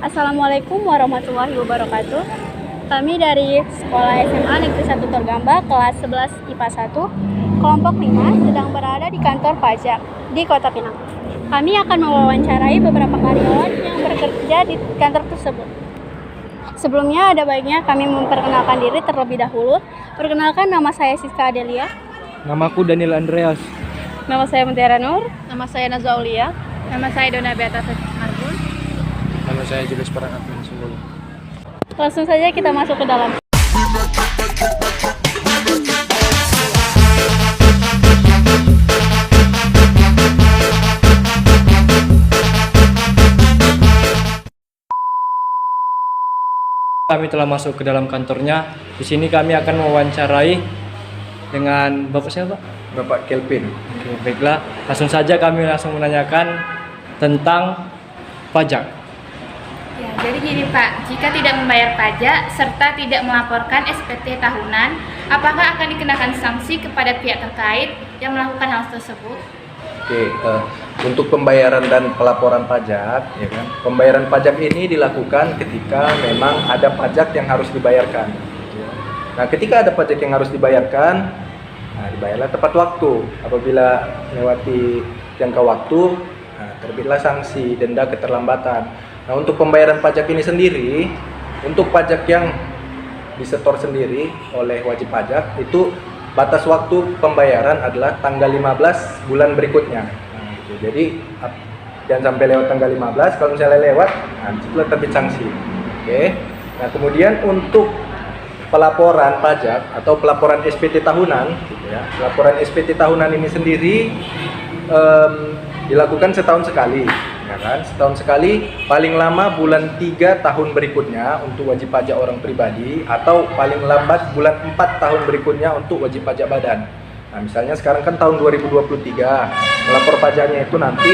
Assalamualaikum warahmatullahi wabarakatuh. Kami dari Sekolah SMA Negeri 1 Torgamba, kelas 11 IPA 1, kelompok 5, sedang berada di kantor pajak di Kota Pinang. Kami akan mewawancarai beberapa karyawan yang bekerja di kantor tersebut. Sebelumnya ada baiknya kami memperkenalkan diri terlebih dahulu. Perkenalkan, nama saya Siska Adelia. Namaku Daniel Andreas. Nama saya Mutiara Nur. Nama saya Nazwa Aulia. Nama saya Dona Beata Arbun. Nama saya Julius Parangatun Sungguh. Langsung saja kita masuk ke dalam. Kami telah masuk ke dalam kantornya. Di sini kami akan mewawancarai dengan Bapak siapa? Bapak Kelvin. Oke, baiklah. Langsung saja kami langsung menanyakan tentang pajak. Ya, jadi gini Pak, jika tidak membayar pajak serta tidak melaporkan SPT tahunan, apakah akan dikenakan sanksi kepada pihak terkait yang melakukan hal tersebut? Oke, untuk pembayaran dan pelaporan pajak, ya kan? Pembayaran pajak ini dilakukan ketika memang ada pajak yang harus dibayarkan. Nah, ketika ada pajak yang harus dibayarkan, dibayarlah tepat waktu. Apabila melewati jangka waktu, terbitlah sanksi denda keterlambatan. Nah, untuk pembayaran pajak ini sendiri, untuk pajak yang disetor sendiri oleh wajib pajak, itu batas waktu pembayaran adalah tanggal 15 bulan berikutnya. Nah, gitu. Jadi jangan sampai lewat tanggal 15. Kalau misalnya lewat, itulah terbit sanksi. Oke. Nah, kemudian untuk pelaporan pajak atau pelaporan SPT tahunan, gitu ya. Pelaporan SPT tahunan ini sendiri dilakukan setahun sekali, ya kan? Setahun sekali, paling lama bulan 3 tahun berikutnya untuk wajib pajak orang pribadi, atau paling lambat bulan 4 tahun berikutnya untuk wajib pajak badan. Nah, misalnya sekarang kan tahun 2023, melapor pajaknya itu nanti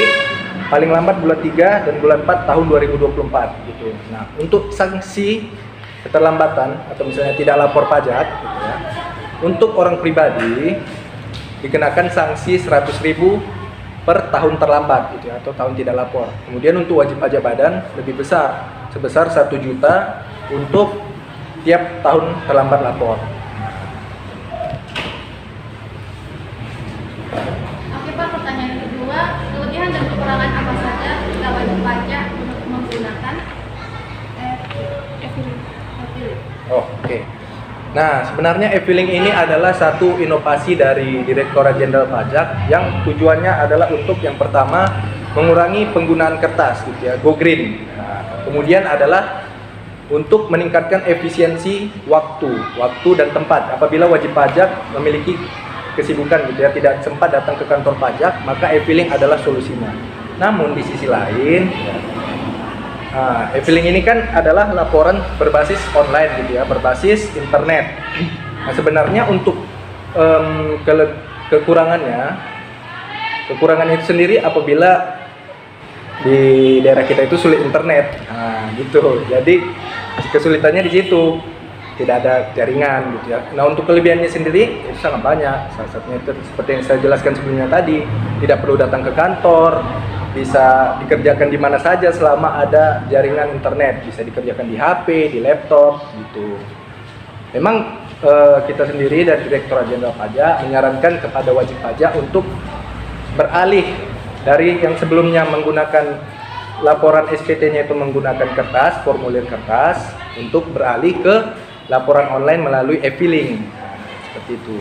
paling lambat bulan 3 dan bulan 4 tahun 2024 gitu. Nah, untuk sanksi keterlambatan atau misalnya tidak lapor pajak gitu ya, untuk orang pribadi dikenakan sanksi 100.000 per tahun terlambat gitu ya, atau tahun tidak lapor. Kemudian untuk wajib pajak badan lebih besar, sebesar 1 juta untuk tiap tahun terlambat lapor. Oke Pak, pertanyaan kedua, kelebihan dan kekurangan apa saja jika wajib pajak menggunakan e-filing? Oke. Nah, sebenarnya e-filing ini adalah satu inovasi dari Direktorat Jenderal Pajak yang tujuannya adalah untuk yang pertama mengurangi penggunaan kertas gitu ya, go green. Nah, kemudian adalah untuk meningkatkan efisiensi waktu dan tempat. Apabila wajib pajak memiliki kesibukan gitu ya, tidak sempat datang ke kantor pajak, maka e-filing adalah solusinya. Namun di sisi lain, e-filing ini kan adalah laporan berbasis online gitu ya, berbasis internet. Nah, sebenarnya untuk kekurangannya itu sendiri apabila di daerah kita itu sulit internet. Nah, gitu. Jadi kesulitannya di situ, tidak ada jaringan gitu ya. Nah, untuk kelebihannya sendiri itu sangat banyak. Salah satunya itu seperti yang saya jelaskan sebelumnya tadi, tidak perlu datang ke kantor, bisa dikerjakan di mana saja selama ada jaringan internet, bisa dikerjakan di HP, di laptop gitu. Memang kita sendiri dari Direktorat Jenderal Pajak menyarankan kepada wajib pajak untuk beralih dari yang sebelumnya menggunakan laporan SPT-nya itu menggunakan kertas, formulir kertas, untuk beralih ke laporan online melalui e-filing. Seperti itu.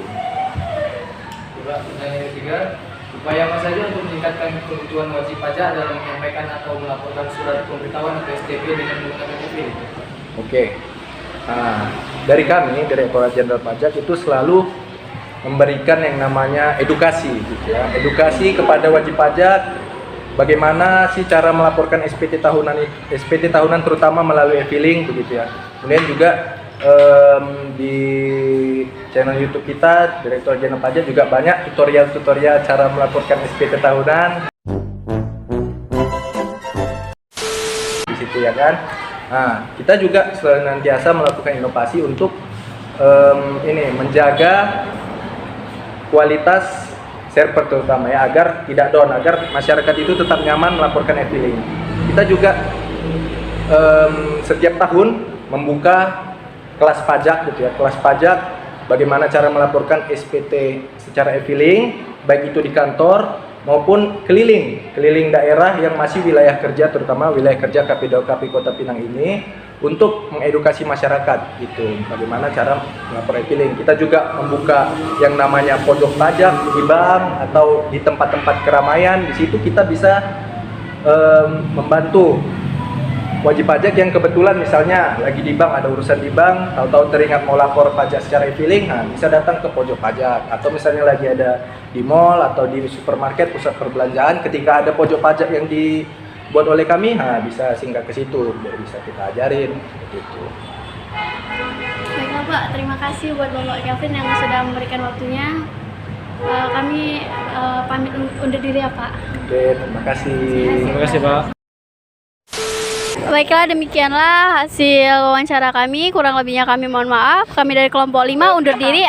Pertanyaan ketiga, upaya apa saja untuk meningkatkan kebutuhan wajib pajak dalam menyampaikan atau melaporkan surat pemberitahuan atau STP dengan menggunakan e-filing? Oke. Nah, dari kami Direktorat Jenderal Pajak itu selalu memberikan yang namanya edukasi gitu ya. Edukasi kepada wajib pajak bagaimana sih cara melaporkan SPT tahunan terutama melalui e-filing begitu ya. Kemudian juga di channel YouTube kita Direktorat Jenderal Pajak juga banyak tutorial cara melaporkan SPT tahunan di situ ya kan. Nah, kita juga senantiasa melakukan inovasi untuk menjaga kualitas server terutama ya, agar tidak down, agar masyarakat itu tetap nyaman melaporkan e-filing. Kita juga setiap tahun membuka kelas pajak gitu ya, kelas pajak bagaimana cara melaporkan SPT secara e-filing, baik itu di kantor maupun keliling daerah yang masih wilayah kerja, terutama wilayah kerja KPDOKP Kota Pinang ini, untuk mengedukasi masyarakat gitu, bagaimana cara melapor e-filing. Kita juga membuka yang namanya pojok pajak di bank atau di tempat-tempat keramaian. Di situ kita bisa membantu wajib pajak yang kebetulan misalnya lagi di bank, ada urusan di bank, tahu-tahu teringat mau lapor pajak secara e-filing, nah bisa datang ke pojok pajak. Atau misalnya lagi ada di mall atau di supermarket, pusat perbelanjaan, ketika ada pojok pajak yang dibuat oleh kami, nah bisa singgah ke situ, biar bisa kita ajarin gitu. Baiklah Pak, terima kasih buat Bapak Kevin yang sudah memberikan waktunya. Kami pamit undur diri ya Pak. Oke, terima kasih. Terima kasih Pak. Baiklah, demikianlah hasil wawancara kami. Kurang lebihnya kami mohon maaf. Kami dari kelompok 5 undur diri.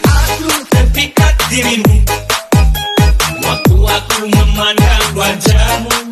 Aku terpikat dirimu, waktu aku memandang wajahmu.